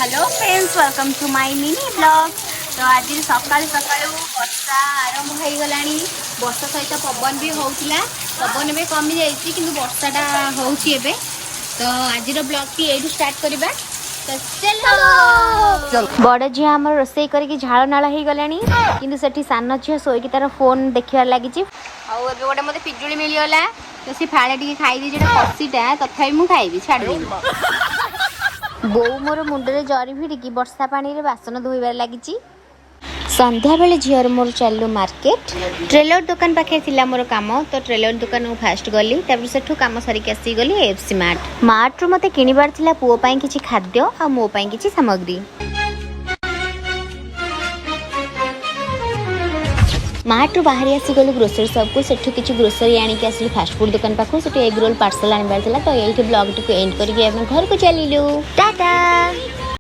Hello friends welcome to my mini blog. तो आज सकाल सकाल वर्षा आरंभ हो गलानी। वर्षा सहित पवन भी होउतिला। पवन भी कमी जाइछि किंतु वर्षाटा होउछि एबे। तो आज ब्लॉग टी एठू स्टार्ट करबा। तो चलो बड़ झी हमर रोसई करके झाड़ नाळ हो गलानी किंतु सेठी सान झी सोईकी तार फोन देखिबार लागिछि। आ एबे गोटे मते पिजुली मिली गला। तो से फाळे टिके खाई दी जेटा कसीटा तथापि मु खाइबी छाड़ देबी। बोऊ मोर मुंडे जरी भिड़िकी वर्षा पानी रे बासन धोइबार लागिछि। संध्या बेले झीर मोर चलू मार्केट। ट्रेलर दुकान पाखे थिला मोर काम। तो ट्रेलर दुकान को फास्ट गली तापर सेठू काम सरिक आसी गली एफसी मार्ट रू मते किनिबार थिला पुओ पई किछि खाद्य आ मो पई किछि सामग्री। मार्ट रू बाहर आसी गलु ग्रोसरी शॉप को। सेठू किछि ग्रोसरी आनी के आसी फास्ट फूड दुकान पाखो। सेठू एग रोल पार्सल आनिबार थिला। तो एठी ब्लॉग टू एंड करके हम घर को चलिलु। टाटा।